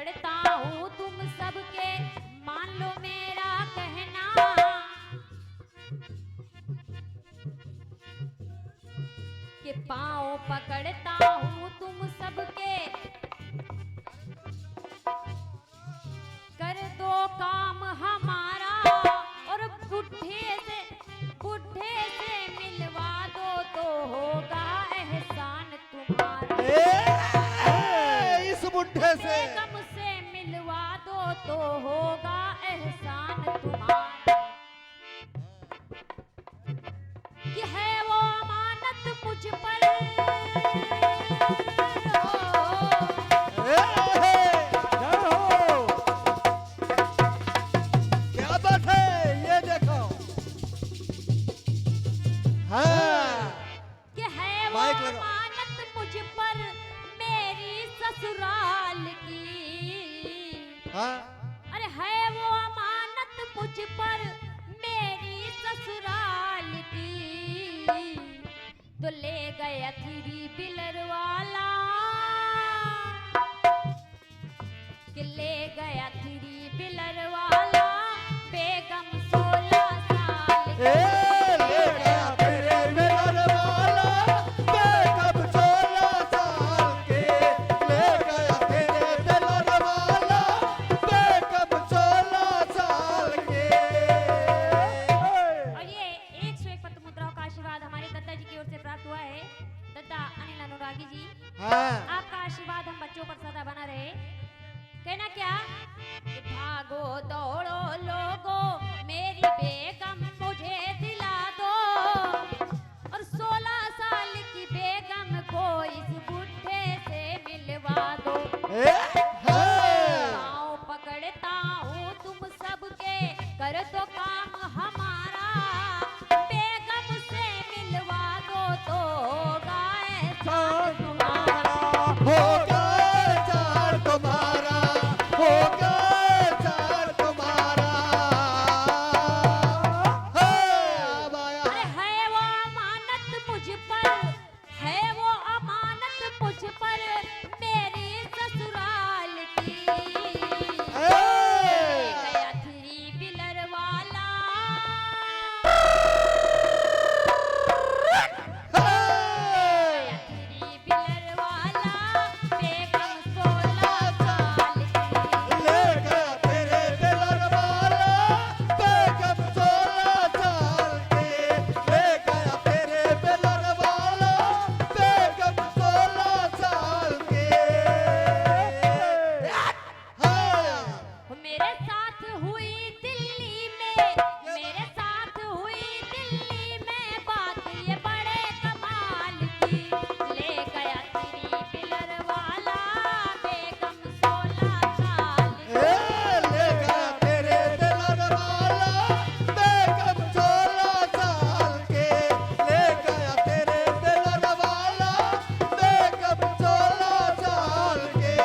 पकड़ता हूँ तुम सबके, मान लो मेरा कहना। कि पाँव पकड़ता हूँ तुम सबके, कर दो काम हमारा, और बुढ़े से मिलवा दो तो होगा एहसान तुम्हारा। इस बुढ़े से बेगम से मिलवा दो तो होगा एहसान तुम्हारा। कि है वो अमानत मुझ पर, क्या बात है, ये देखो। हाँ, कि है वो माइक लगाओ। अमानत मुझ पर मेरी ससुराल की। हाँ, अरे है वो अमानत मुझ पर मेरी ससुराल की। तो ले गया थ्री व्हीलर वाला, कि ले गया थ्री व्हीलर वाला, बेगम 16 साल की। ले गया तेरे मिलन वाला, बेगम 16 साल के। ले गया तेरे मिलन वाला, बेगम 16 साल के। और ये 101 पद्म मुद्राओं का आशीर्वाद हमारे दत्ता जी की ओर से प्राप्त हुआ है। दत्ता अनिल अनुरागी जी, हाँ, आपका आशीर्वाद हम बच्चों पर सदा बना रहे। कहना क्या कि भागो दौड़ो लोगो, मेरी बेगम मुझे दिला दो, और 16 साल की बेगम को इस बुढ़े से मिलवा दो। पाँव पकड़ता हूँ तुम सबके, कर दो काम हमारा, बेगम से मिलवा दो तो होगा एहसान तुम्हारा। होगा चार तुम्हारा, होगा चार तुम्हारा। अब आया। अरे है वो अमानत मुझ पर, है वो अमानत मुझ पर मेरी ससुराल की। गया थ्री व्हीलर वाला, गया थ्री व्हीलर वाला, बेगम 16 साल की। ले गया तेरे दिलर वाला, बेगम 16 साल के। ले गया तेरे दिलर वाला, बेगम 16 साल के। मेरे साथ हुई दिल्ली में, मेरे साथ हुई दिल्ली में बात ये बड़े कमाल की। ले गया थ्री व्हीलर वाला, बेगम 16 साल की। ले गया तेरे दिलर वाला, बेगम 16 साल के। ले गया तेरे दिलर वाला, बेगम 16 साल के।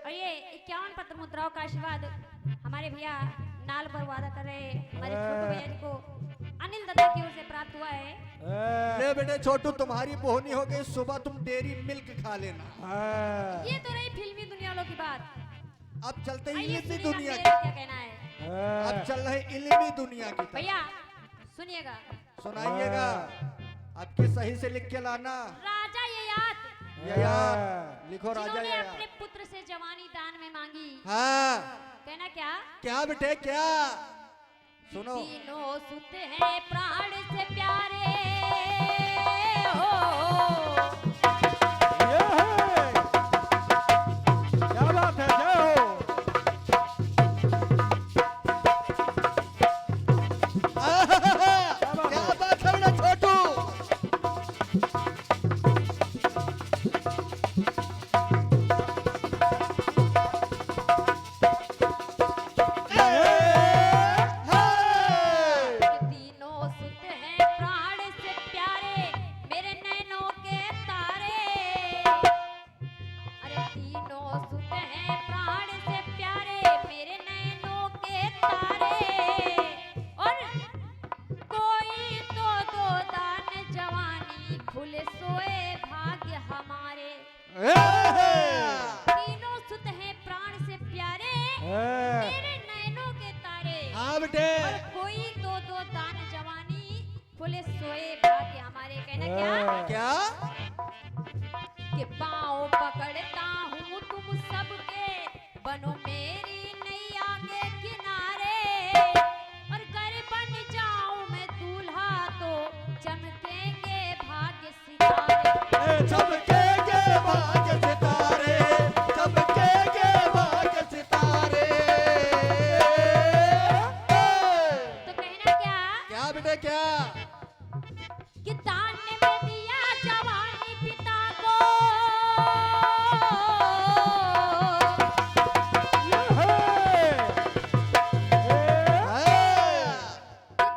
और ये 51 पत्र मुद्राओं का आशीर्वाद हमारे भैया नाल पर वादा कर रहे हमारे छोटू भैया जी को अनिल दत्ता की ओर से प्राप्त हुआ है। ले बेटे छोटू, तुम्हारी बोहनी हो गई, सुबह तुम डेयरी मिल्क खा लेना। ये तो रही फिल्मी दुनिया वालों की बात। अब चलते आइए इल्मी सुनिए दुनिया मेरा की। क्या कहना है। अब चल रहे इल्मी दुनिया की तरफ। भैया सुनिएगा। सुनाइएगा, आपके सही से लिख के लाना। राजा ययाति, ये यार लिखो, राजा जिन्होंने ये अपने पुत्र से जवानी दान में मांगी। हाँ, कहना क्या, क्या बेटे क्या? सुनो, तीनों सुत हैं प्राण से प्यारे हो। क्या बात है, जय हो। क्या बात है बेटा छोटू। तीनों सुत हैं प्राण से प्यारे, मेरे नैनों के तारे। अरे तीनों सुत हैं प्राण से प्यारे, मेरे नैनों के तारे। और कोई तो दो दान जवानी, खुले सोए भाग्य हमारे। तीनों बोले सोए भाग्य हमारे। कहना क्या क्या? कि पाँव पकड़ता हूँ तुम सबके, बनो मेरी नैया के किनारे। और घर बन जाऊं मैं दूल्हा तो चमकेंगे भाग्य सितारे। चमकेंगे भाग्य सितारे, चमकेंगे भाग्य सितारे। तो कहना क्या क्या बेटे क्या? कि दान में दिया जवानी पिता को,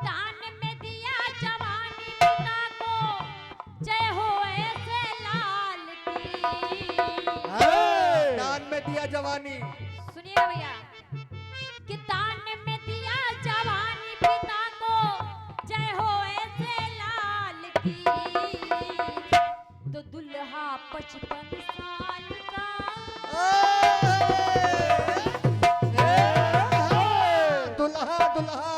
दान में दिया जवानी पिता को, जय हो ऐसे लाल की। दान में दिया जवानी। सुनिएगा भैया कि दान में दिया जवानी पिता को, जय हो ऐसे लाल की। तो दुल्हा 55 साल का, दुल्हा दुल्हा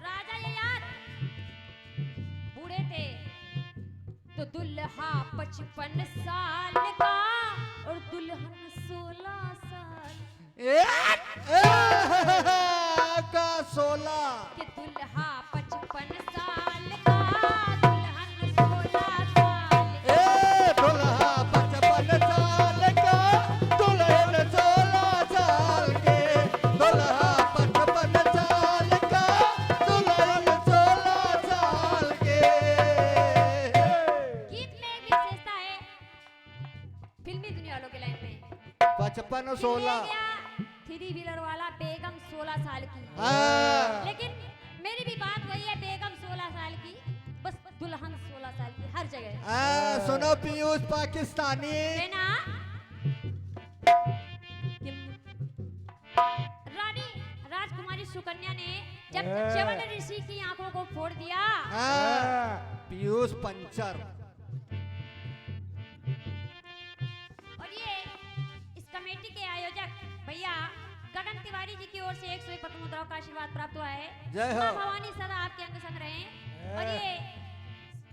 राजा ये यार बूढ़े थे, तो दुल्हा 55 साल का और दुल्हन 16 साल का 16। कि दुल्हा 55 साल का, दुल्हन 16 साल। दुल्हा 55 साल का, दुल्हन 16 साल के। दुल्हा 55 साल का, दुल्हन 16 साल के। गीत में एक विशेषता है फिल्मी दुनिया वालों के लाइन में। 55 और फिल्म 16। ले गया थ्री व्हीलर वाला बेगम 16 साल की। हाँ। लेकिन मेरी भी बात वही है, बेगम 16 साल की, बस दुल्हन 16 साल की हर जगह। सुनो पीयूष पाकिस्तानी। है ना? रानी राजकुमारी सुकन्या ने जब च्यवन ऋषि की आंखों को फोड़ दिया, पीयूष पंचर। और ये इस कमेटी के आयोजक भैया गगन तिवारी जी की ओर से 101 पद्म मुद्राओं का आशीर्वाद प्राप्त हुआ है। जय हो। मां भवानी सदा आपके अंग संग रहें। और ये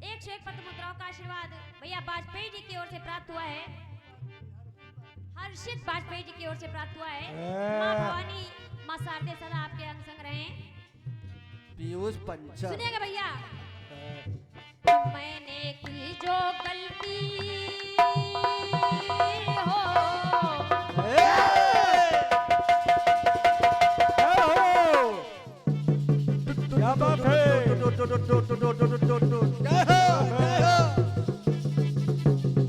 101 पद्म मुद्राओं का आशीर्वाद भैया वाजपेयी जी की ओर से प्राप्त हुआ है, हर्षित वाजपेयी जी की ओर से प्राप्त हुआ है। मां भवानी मां शारदे सदा आपके अंग संग रहें। पीयूष पंचर। सुनिएगा भैया, मैंने की जो गलती हो, क्या बात है?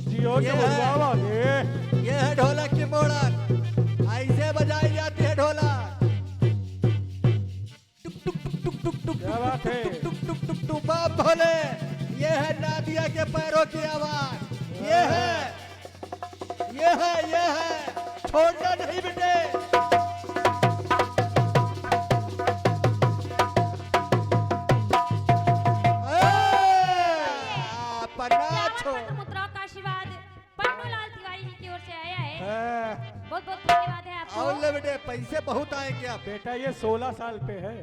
जियो ये के है। बजवावा ये। ये है ढोलक की मोड़क, ऐसे बजाई जाती है ढोलक। टुक टुक टुक टुक टुक टुक क्या बात है? टुक टुक टुक टुक टुक। बाप भोले, ये है नादिया के पैरों की आवाज। ये है, ये है, ये है, छोड़ना नहीं बेटे। पद्म मुद्राओं का आशीर्वाद पन्नूलाल तिवारी जी की ओर से आया है। बहुत बहुत धन्यवाद है आपको। और ले बेटे, पैसे बहुत आए क्या? बेटा ये 16 साल पे है।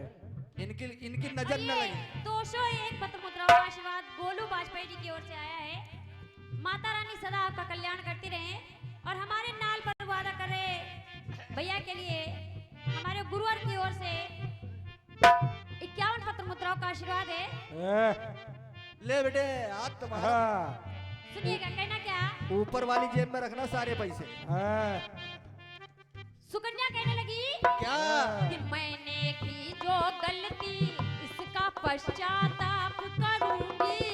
इनकी नजर न लगे। 201 पद्म मुद्राओं का आशीर्वाद गोलू वाजपेयी जी की ओर से आया है। माता रानी सदा आपका कल्याण करती रहे और हमारे नाल पर वादा कर रहे भैया के लिए हमारे गुरुवर की ओर से 51 पद्म मुद्राओं का आशीर्वाद है। ले बेटे, हाथ तुम्हारा। सुनिएगा, कहना क्या ऊपर वाली जेब में रखना सारे पैसे। सुकन्या कहने लगी क्या? कि मैंने की जो गलती इसका पश्चाताप करूंगी,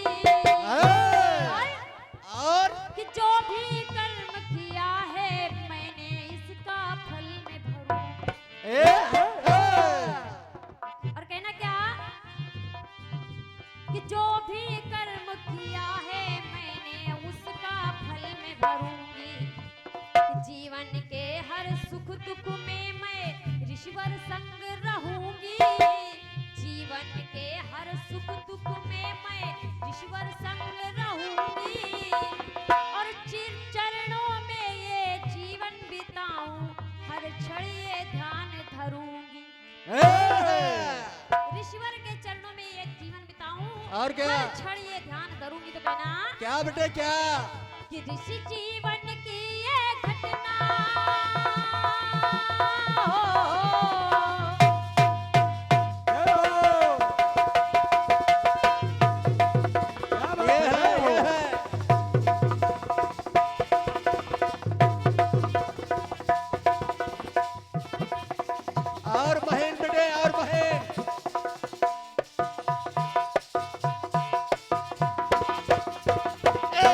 और कि जो भी कर्म किया है मैंने इसका फल में भरूंगी। और कहना क्या कि जो भी कर्म किया है मैंने उसका फल में भरूंगी। जीवन के हर सुख दुख में मैं ऋषिवर संग रहूंगी। जीवन के हर सुख दुख में मैं ऋषिवर संग रहूंगी। और चिर चरणों में ये जीवन बिताऊं, हर क्षण ये ध्यान धरूंगी। ऋषिवर के चरणों में ये जीवन बिताऊं और क्या हर क्षण ये ध्यान करूंगी तो कहना क्या बेटे क्या कि ऋषि जीवन की ये घटना हो। जय हो। क्या बात ये है, है जय हो। ये है और बहन बेटे और बहन ये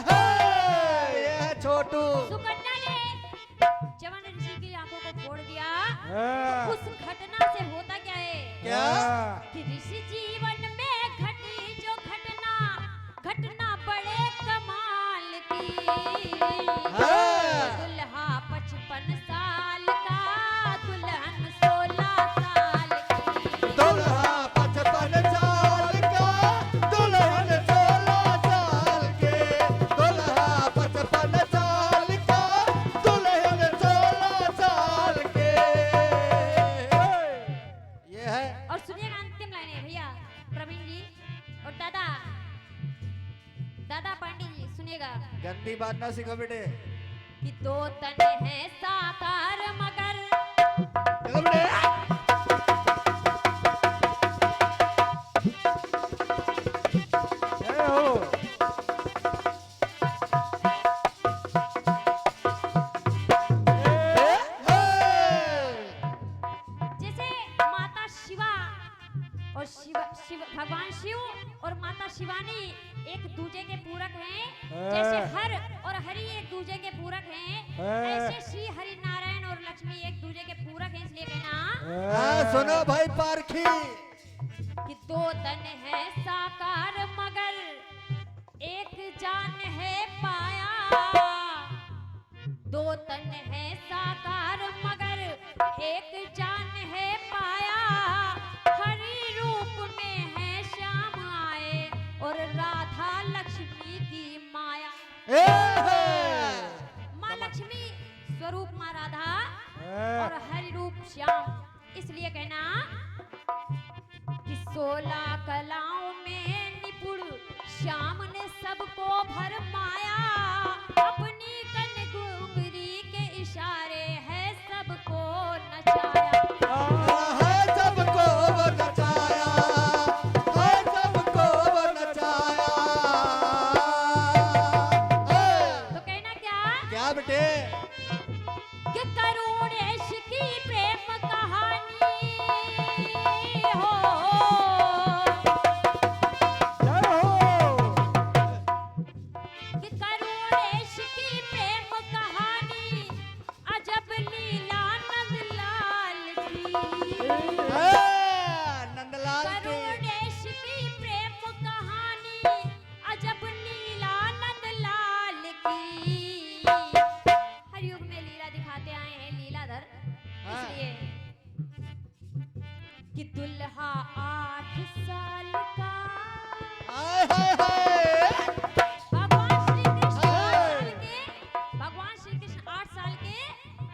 है छोटू सुकन्या ने जवान ऋषि की आंखों को फोड़ दिया। हाँ। उस घटना से होता क्या है क्या हाँ। कि ऋषि जीवन में घटी जो घटना घटना बड़े कमाल की। हाँ। दुल्हा 55 साल का दुल्हन 16 साल की। दुल्हा 55 साल का दुल्हन 16 साल के दुल्हा 55 साल का दुल्हन 16 साल के ये है और सुनिएगा अंतिम लाइनें भैया प्रवीण जी और दादा दादा पांडे जी सुनिएगा गंदी बात ना सीखो बेटे कि दो तन है साकार मगर चलो बेटे जय हो। जैसे माता शिवा और शिव भगवान शिव और माता शिवानी एक दूजे के पूरक हैं। जैसे हर और हरि एक दूजे के पूरक हैं ऐसे श्री हरि नारायण और लक्ष्मी एक दूजे के पूरक हैं। इसलिए कहना हाँ सुनो भाई पारखी कि दो तन है साकार मगर एक जान है पाया। दो तन है साकार मगर एक जान है पाया। हरि रूप में है श्याम आए और राधा लक्ष्मी की माया। माँ लक्ष्मी स्वरूप माँ राधा और हरि रूप श्याम। इसलिए कहना कि 16 कलाओं में निपुण श्याम ने सबको भरमाया। अपनी कनघुंगरी के इशारे है सबको नचाया। है सबको वो नचाया है सबको वो नचाया तो कहना क्या क्या बेटे कि करुणेश की प्रेम कहानी हो। जय हो। कि करुणेश की प्रेम कहानी अजब लीला नंदलाल की। नंदलाल के करुणेश की प्रेम कहानी अजब लीला नंदलाल की। हर युग में लीला दिखाते आए हैं लीलाधर। हाँ। इसलिए कि दुल्हा 8 साल का हाय हाय हाय भगवान श्री कृष्ण 8 साल के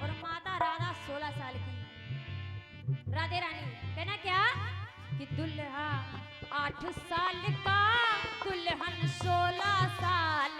और माता राधा 16 साल की। राधे रानी कहना क्या कि दुल्हा 8 साल का दुल्हन 16 साल